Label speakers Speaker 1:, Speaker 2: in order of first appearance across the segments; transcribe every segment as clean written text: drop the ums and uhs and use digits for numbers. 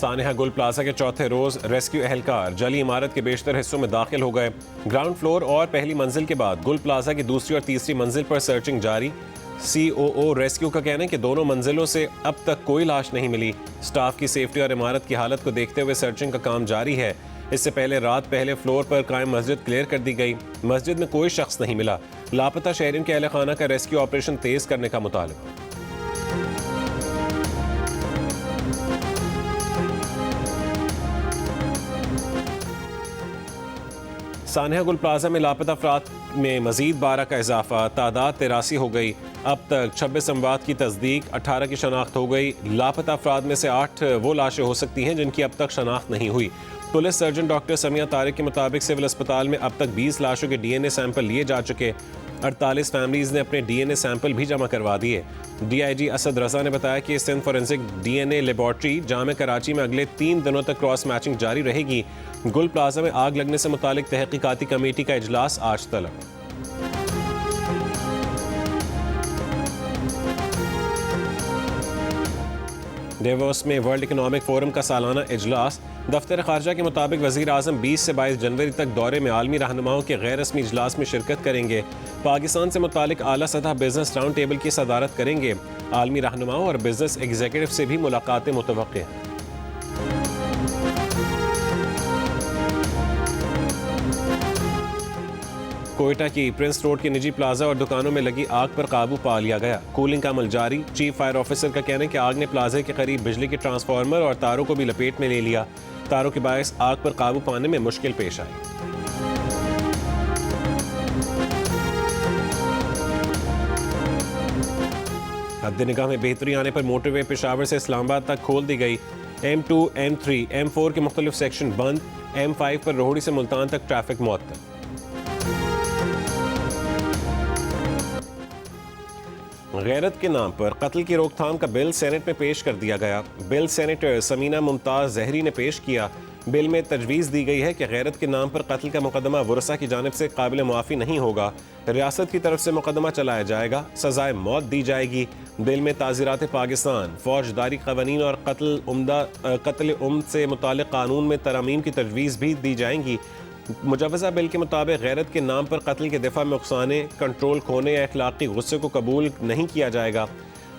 Speaker 1: सानिहा गुल प्लाजा के चौथे रोज रेस्क्यू एहलकार जली इमारत के बेशतर हिस्सों में दाखिल हो गए। ग्राउंड फ्लोर और पहली मंजिल के बाद गुल प्लाजा की दूसरी और तीसरी मंजिल पर सर्चिंग जारी। COO रेस्क्यू का कहना है कि दोनों मंजिलों से अब तक कोई लाश नहीं मिली। स्टाफ की सेफ्टी और इमारत की हालत को देखते हुए सर्चिंग का काम जारी है। इससे पहले रात पहले फ्लोर पर कायम मस्जिद क्लियर कर दी गई। मस्जिद में कोई शख्स नहीं मिला। लापता शहरियों के अहल खाना का रेस्क्यू ऑपरेशन तेज करने का मुतालबा। सानिहा गुल प्लाजा में लापता अफराद में मजीद 12 का इजाफा, तादाद 83 हो गई। अब तक 26 अमवात की तस्दीक, 18 की शनाख्त हो गई। लापता अफराद में से 8 वो लाशें हो सकती हैं जिनकी अब तक शनाख्त नहीं हुई। Police surgeon doctor Samiya Tariq के मुताबिक सिविल अस्पताल में अब तक 20 लाशों के DNA सैंपल लिए जा चुके। 48 फैमिलीज ने अपने DNA सैंपल भी जमा करवा दिए। DIG असद रजा ने बताया कि सिंध फॉरेंसिक DNA लेबॉर्ट्री जामे कराची में अगले 3 दिनों तक क्रॉस मैचिंग जारी रहेगी। गुल प्लाजा में आग लगने से मुतालिक तहकीकाती कमेटी का इजलास आज तलब। डेवोस में वर्ल्ड इकोनॉमिक फोरम का सालाना इजलास। दफ्तर खारजा के मुताबिक वज़ीर आज़म 20 से 22 जनवरी तक दौरे में आलमी रहनुमाओं के गैर रस्मी इजलास में शिरकत करेंगे। पाकिस्तान से मुतालिक आला सतह बिजनेस राउंड टेबल की सदारत करेंगे। आलमी रहनुमाओं और बिजनेस एग्जीक्यूटिव से भी मुलाकातें मुतवक्के हैं। कोयटा की प्रिंस रोड के निजी प्लाजा और दुकानों में लगी आग पर काबू पा लिया गया। कूलिंग का अमल जारी। चीफ फायर ऑफिसर का कहना है कि आग ने प्लाजे के करीब बिजली के ट्रांसफार्मर और तारों को भी लपेट में ले लिया। तारों के बायस आग पर काबू पाने में मुश्किल पेश आई। हद निगाह में बेहतरी आने पर मोटरवे पेशावर से इस्लामाबाद तक खोल दी गई। M2, M3, M4 के मुख्तलिफ सेक्शन बंद। M5 पर रोहड़ी से मुल्तान तक ट्रैफिक मुअत्तल। गैरत के नाम पर कत्ल की रोकथाम का बिल सेनेट में पेश कर दिया गया। बिल सेनेटर समीना मुमताज जहरी ने पेश किया। बिल में तजवीज़ दी गई है कि गैरत के नाम पर कत्ल का मुकदमा वरसा की जानिब से काबिल मुआफ़ी नहीं होगा। रियासत की तरफ से मुकदमा चलाया जाएगा, सजाए मौत दी जाएगी। बिल में ताज़ीरात पाकिस्तान, फौजदारी क़वानीन और कत्ल उम्द से मुताल्लिक़ कानून में तरमीम की तजवीज़ भी दी जाएंगी। मुजवज़ा बिल के मुताबिक गैरत के नाम पर कत्ल के दिफा में उकसाने, कंट्रोल खोने या अखलाकी गुस्से को कबूल नहीं किया जाएगा।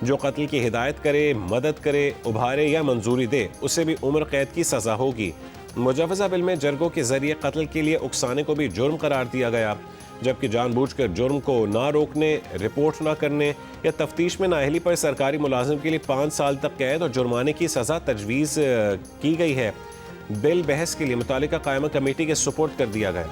Speaker 1: जो कत्ल की हिदायत करे, मदद करे, उभारे या मंजूरी दे, उसे भी उम्र कैद की सज़ा होगी। मुजवज़ा बिल में जरगों के जरिए कत्ल के लिए उकसाने को भी जुर्म करार दिया गया, जबकि जानबूझकर जुर्म को ना रोकने, रिपोर्ट ना करने या तफ्तीश में नाअहली पर सरकारी मुलाजिम के लिए 5 साल तक कैद और जुर्माने की सज़ा तजवीज़ की गई है। बिल बहस के लिए मुतालिका कायमा कमेटी के सुपुर्द कर दिया गया।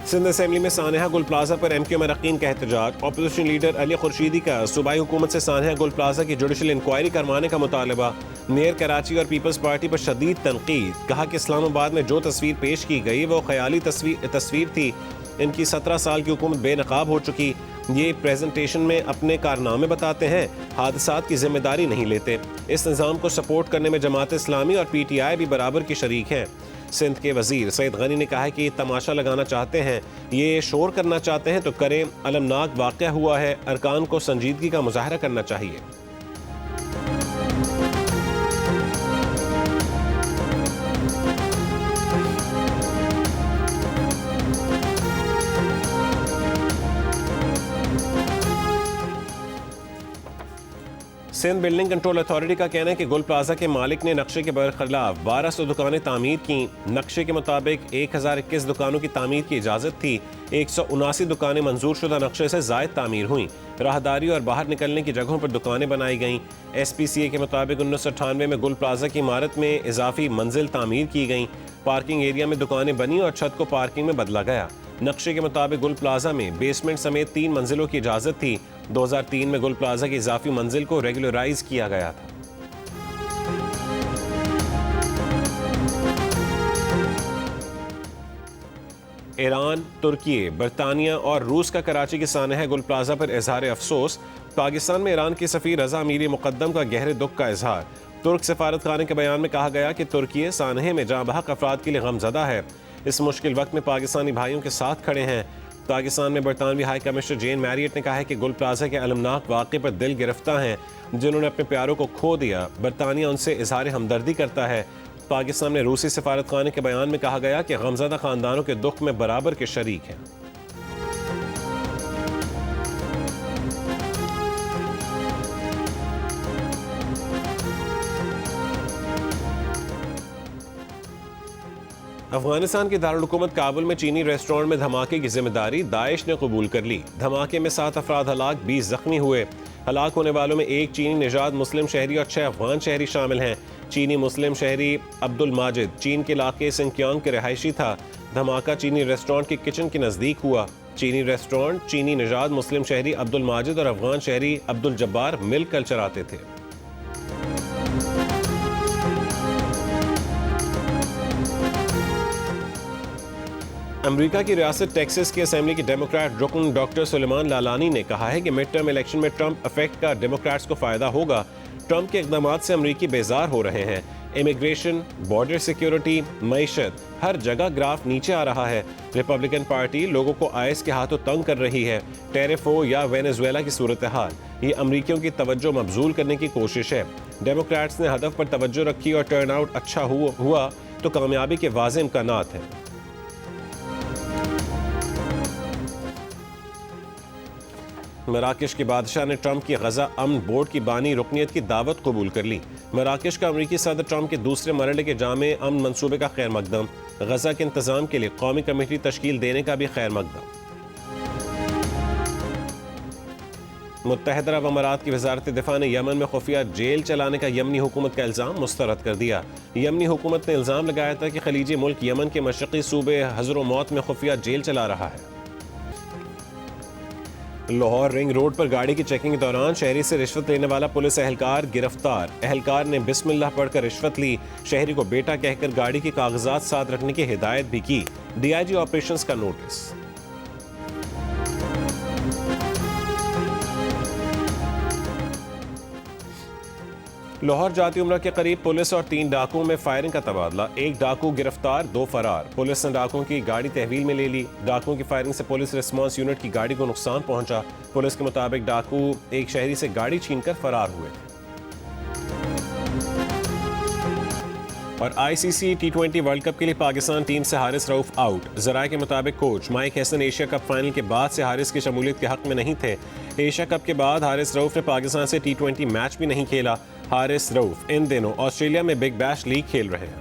Speaker 1: सिंध असेंबली में सानिहा गुल प्लाजा पर MQ मरक्कीन का एहतजाज। अपोजिशन लीडर अली खुर्शीदी का सूबाई हुकूमत से सानिहा गुल प्लाजा की जुडिशल इंक्वायरी करवाने का मुतालबा। मेयर कराची और पीपल्स पार्टी पर शदीद तनकीद। कहा कि इस्लामाबाद में जो तस्वीर पेश की गई वो ख्याली तस्वीर थी। इनकी 17 साल की हुकूमत बेनकाब हो चुकी। ये प्रेजेंटेशन में अपने कारनामे बताते हैं, हादसात की जिम्मेदारी नहीं लेते। इस निज़ाम को सपोर्ट करने में जमात इस्लामी और PTI भी बराबर की शरीक हैं। सिंध के वजीर सईद गनी ने कहा है कि तमाशा लगाना चाहते हैं, ये शोर करना चाहते हैं तो करें। अलमनाक वाक़या हुआ है, अरकान को संजीदगी का मुजाहरा करना चाहिए। सिंध बिल्डिंग कंट्रोल अथॉरिटी का कहना है कि गुल प्लाजा के मालिक ने नक्शे के बरखिलाफ 1200 दुकानें तामीर की। नक्शे के मुताबिक 1021 दुकानों की तामीर की इजाज़त थी। 179 दुकानें मंजूर शुदा नक्शे से ज़ायद तामीर हुई। राहदारी और बाहर निकलने की जगहों पर दुकानें बनाई गईं। SPCA के मुताबिक 1998 में गुल प्लाजा की इमारत में इजाफी मंजिल तामीर की गईं। पार्किंग एरिया में दुकानें बनी और छत को पार्किंग में बदला गया। नक्शे के मुताबिक गुल प्लाजा में बेसमेंट समेत 3 मंजिलों की इजाजत थी। 2003 में गुल प्लाजा की इजाफी मंजिल को रेगुलराइज किया गया था। ईरान, तुर्की, बरतानिया और रूस का कराची के सानहे गुल प्लाजा पर इजहार अफसोस। पाकिस्तान में ईरान की सफीर रजा अमीरी मुकद्दम का गहरे दुख का इजहार। तुर्क सफारतखाने के बयान में कहा गया कि तुर्की सानहे में जाँ बहक अफराद के लिए गमजदा है। इस मुश्किल वक्त में पाकिस्तानी भाइयों के साथ खड़े हैं। पाकिस्तान में बरतानवी हाई कमिश्नर जेन मैरियट ने कहा है कि गुल प्लाजा के अलमनाक वाक़े पर दिल गिरफ्तार हैं जिन्होंने अपने प्यारों को खो दिया। बरतानिया उनसे इजहार हमदर्दी करता है। पाकिस्तान में रूसी सफारतखाने के बयान में कहा गया कि गमज़दा खानदानों के दुख में बराबर के शरीक हैं। अफगानिस्तान की दारुल हुकूमत काबुल में चीनी रेस्टोरेंट में धमाके की जिम्मेदारी दाइश ने कबूल कर ली। धमाके में 7 अफराद हलाक, 20 जख्मी हुए। हलाक होने वालों में 1 चीनी निजात मुस्लिम शहरी और 6 अफगान शहरी शामिल हैं। चीनी मुस्लिम शहरी अब्दुल माजिद चीन के इलाके सिंकियांग के रहायशी था। धमाका चीनी रेस्टोरेंट के किचन के नज़दीक हुआ। चीनी रेस्टोरेंट चीनी निजात मुस्लिम शहरी अब्दुल माजिद और अफगान शहरी अब्दुल जब्बार मिलकर चलाते थे। अमेरिका की रियासत टेक्सास की असेंबली के डेमोक्रेट रुकन डॉक्टर सुलेमान लालानी ने कहा है कि मिड टर्म इलेक्शन में ट्रंप इफेक्ट का डेमोक्रेट्स को फायदा होगा। ट्रंप के इकदाम से अमरीकी बेजार हो रहे हैं। इमिग्रेशन, बॉर्डर सिक्योरिटी, मईशत, हर जगह ग्राफ नीचे आ रहा है। रिपब्लिकन पार्टी लोगों को आइस के हाथों तंग कर रही है। टेरिफ हो या वेनेजुएला की सूरत हाल, ये अमरीकियों की तवज्जो मबजूल करने की कोशिश है। डेमोक्रेट्स ने हदफ पर तवज्जो रखी और टर्नआउट अच्छा हुआ तो कामयाबी के वाज़े इम्कानात हैं। मराकश के बादशाह ने ट्रंप की गजा अमन बोर्ड की बानी रुकनीत की दावत कबूल कर ली। मराकश का अमरीकी सदर ट्रंप के दूसरे मरहले के जामे अमन मंसूबे का खैर मकदम। गजा के इंतजाम के लिए कौमी कमेटी तश्कील देने का भी खैर मकदम। मुत्तहिदा अरब अमारात की वजारत दिफा ने यमन में खुफिया जेल चलाने का यमनी हुकूमत का इल्ज़ाम मुस्तरद कर दिया। यमनी हुकूमत ने इल्ज़ाम लगाया था कि खलीजी मुल्क यमन के मशरक़ी सूबे हज़र मौत में खुफिया जेल चला रहा है। लाहौर रिंग रोड पर गाड़ी की चेकिंग के दौरान शहरी से रिश्वत लेने वाला पुलिस एहलकार गिरफ्तार। एहलकार ने बिस्मिल्लाह पढ़कर रिश्वत ली। शहरी को बेटा कहकर गाड़ी के कागजात साथ रखने की हिदायत भी की। डीआईजी ऑपरेशंस का नोटिस। लाहौर जाती उम्र के करीब पुलिस और 3 डाकुओं में फायरिंग का तबादला। 1 डाकू गिरफ्तार, 2 फरार। पुलिस ने डाकुओं की गाड़ी तहवील में ले ली। डाकुओं की फायरिंग से पुलिस रिस्पांस यूनिट की गाड़ी को नुकसान पहुंचा। पुलिस के मुताबिक डाकू एक शहरी से गाड़ी छीनकर फरार हुए। और आईसीसी T20 वर्ल्ड कप के लिए पाकिस्तान टीम से हारिस रऊफ आउट। ज़राए के मुताबिक coach mic Hesson Asia cup final के बाद से हारिस की शमूलियत के हक में नहीं थे। एशिया कप के बाद हारिस रऊफ ने पाकिस्तान से T20 मैच भी नहीं खेला। हारिस रऊफ इन दिनों ऑस्ट्रेलिया में बिग बैश लीग खेल रहे हैं।